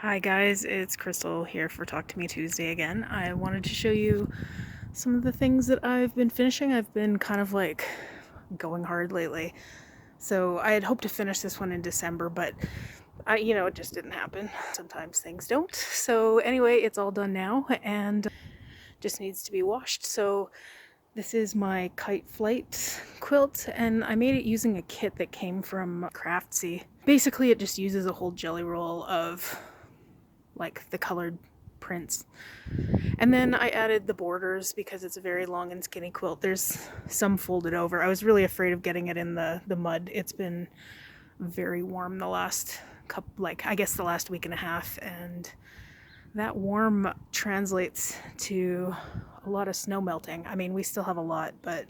Hi guys, it's Crystal here for Talk to Me Tuesday again. I wanted to show you some of the things that I've been finishing. I've been kind of like going hard lately. So I had hoped to finish this one in December, but it just didn't happen. Sometimes things don't. So anyway, it's all done now and just needs to be washed. So this is my Kite Flight quilt, and I made it using a kit that came from Craftsy. Basically, it just uses a whole jelly roll of like the colored prints. And then I added the borders because it's a very long and skinny quilt. There's some folded over. I was really afraid of getting it in the mud. It's been very warm the last I guess the last week and a half, and that warm translates to a lot of snow melting. I mean, we still have a lot, but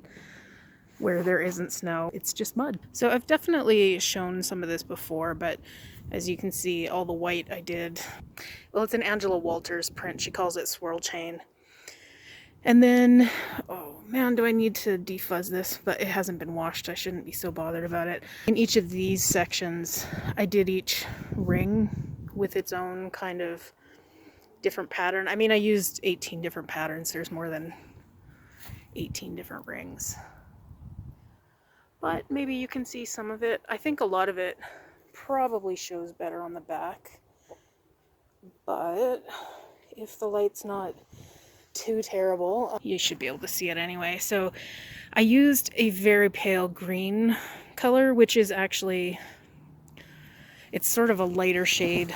where there isn't snow, it's just mud. So I've definitely shown some of this before, but as you can see, all the white I did, well, it's an Angela Walters print. She calls it swirl chain. And then, oh man, do I need to defuzz this? But it hasn't been washed. I shouldn't be so bothered about it. In each of these sections, I did each ring with its own kind of different pattern. I mean, I used 18 different patterns. There's more than 18 different rings. But maybe you can see some of it. I think a lot of it probably shows better on the back. But if the light's not too terrible, you should be able to see it anyway. So I used a very pale green color, which is actually, it's sort of a lighter shade.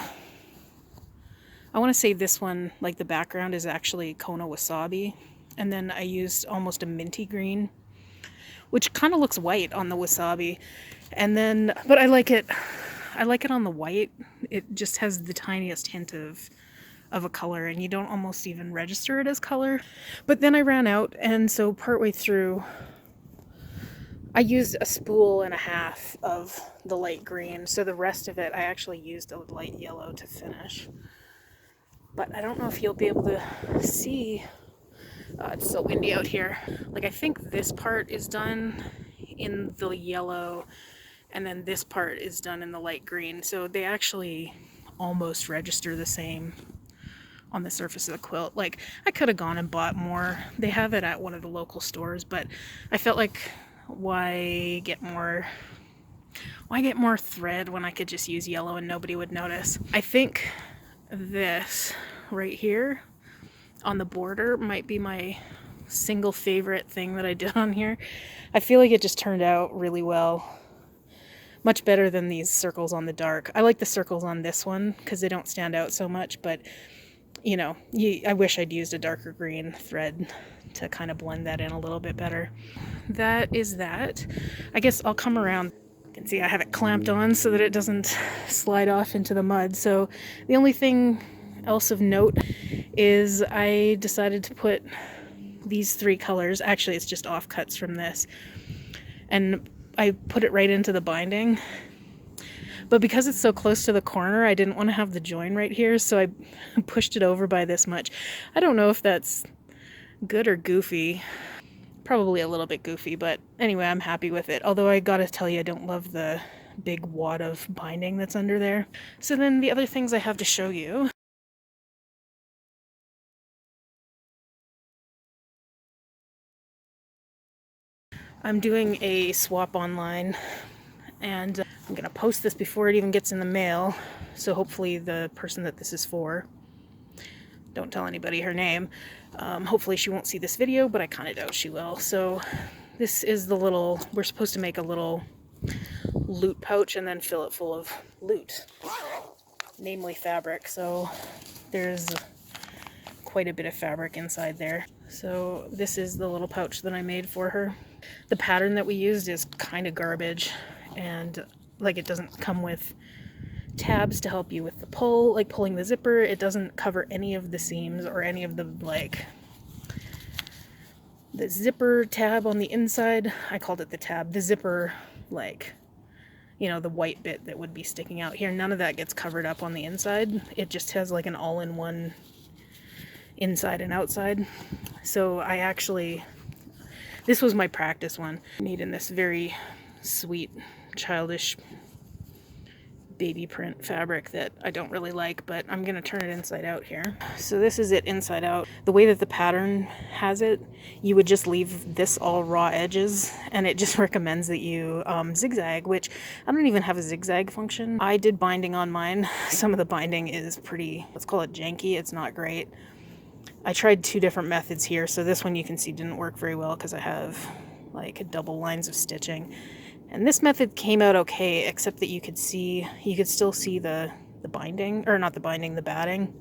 I want to say this one, like the background, is actually Kona Wasabi. And then I used almost a minty green, which kind of looks white on the wasabi. And then, but I like it on the white. It just has the tiniest hint of a color, and you don't almost even register it as color. But then I ran out, and so partway through, I used a spool and a half of the light green. So the rest of it, I actually used a light yellow to finish. But I don't know if you'll be able to see. It's so windy out here. Like, I think this part is done in the yellow, and then this part is done in the light green. So they actually almost register the same on the surface of the quilt. Like, I could have gone and bought more. They have it at one of the local stores, but I felt like, why get more thread when I could just use yellow and nobody would notice? I think this right here on the border might be my single favorite thing that I did on here. I feel like it just turned out really well. Much better than these circles on the dark. I like the circles on this one because they don't stand out so much, but you know, I wish I'd used a darker green thread to kind of blend that in a little bit better. That is that. I guess I'll come around. You can see I have it clamped on so that it doesn't slide off into the mud. So the only thing else of note is I decided to put these three colors. Actually, it's just offcuts from this. And I put it right into the binding. But because it's so close to the corner, I didn't want to have the join right here, so I pushed it over by this much. I don't know if that's good or goofy. Probably a little bit goofy, but anyway, I'm happy with it. Although I gotta tell you, I don't love the big wad of binding that's under there. So then the other things I have to show you. I'm doing a swap online, and I'm gonna post this before it even gets in the mail, so hopefully the person that this is for, don't tell anybody her name, hopefully she won't see this video, but I kind of doubt she will. So this is the little, we're supposed to make a little loot pouch and then fill it full of loot, namely fabric. So there's quite a bit of fabric inside there. So this is the little pouch that I made for her. The pattern that we used is kind of garbage, and like, it doesn't come with tabs to help you with the pull, like pulling the zipper. It doesn't cover any of the seams or any of the, like, the zipper tab on the inside. I called it the tab. The zipper, like, you know, the white bit that would be sticking out here, none of that gets covered up on the inside. It just has like an all-in-one inside and outside. So I actually, this was my practice one, made in this very sweet, childish baby print fabric that I don't really like, but I'm gonna turn it inside out here. So this is it inside out. The way that the pattern has it, you would just leave this all raw edges, and it just recommends that you zigzag, which I don't even have a zigzag function. I did binding on mine. Some of the binding is pretty, let's call it janky. It's not great. I tried 2 different methods here, so this one you can see didn't work very well because I have like double lines of stitching. And this method came out okay, except that you could still see the binding, or not the binding, the batting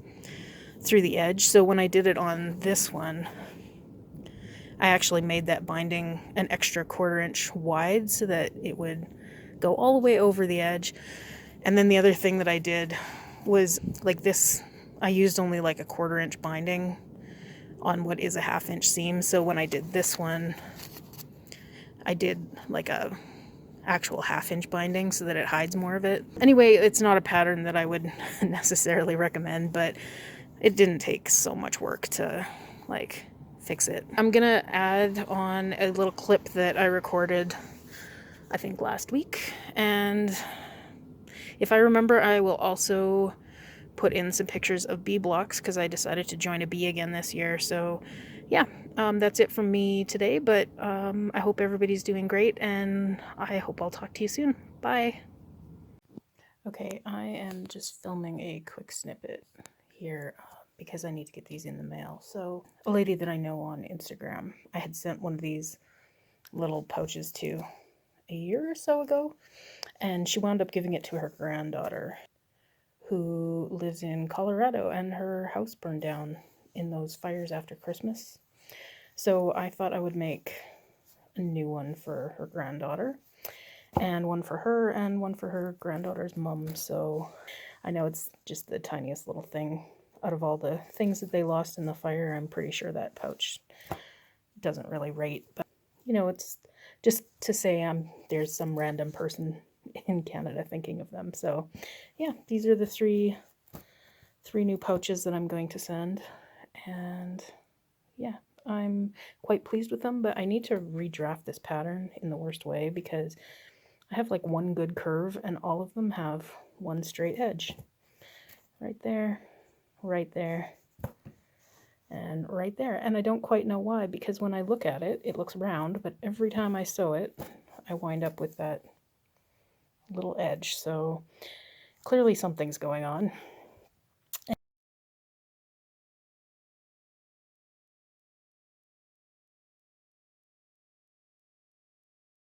through the edge. So when I did it on this one, I actually made that binding an extra 1/4 inch wide so that it would go all the way over the edge. And then the other thing that I did was like this, I used only like a 1/4 inch binding on what is a 1/2 inch seam. So when I did this one, I did like a actual 1/2 inch binding so that it hides more of it. Anyway, it's not a pattern that I would necessarily recommend, but it didn't take so much work to like fix it. I'm gonna add on a little clip that I recorded, I think last week, and if I remember, I will also put in some pictures of bee blocks because I decided to join a bee again this year. So yeah, that's it from me today, but I hope everybody's doing great, and I hope I'll talk to you soon. Bye. Okay, I am just filming a quick snippet here because I need to get these in the mail. So a lady that I know on Instagram, I had sent one of these little pouches to a year or so ago, and she wound up giving it to her granddaughter who lives in Colorado, and her house burned down in those fires after Christmas. So I thought I would make a new one for her granddaughter, and one for her, and one for her granddaughter's mom. So I know it's just the tiniest little thing out of all the things that they lost in the fire. I'm pretty sure that pouch doesn't really rate, but you know, it's just to say there's some random person in Canada thinking of them. So yeah, these are the three new pouches that I'm going to send, and yeah, I'm quite pleased with them, but I need to redraft this pattern in the worst way because I have like one good curve and all of them have one straight edge. Right there, and right there. And I don't quite know why, because when I look at it, it looks round, but every time I sew it, I wind up with that little edge. So clearly something's going on.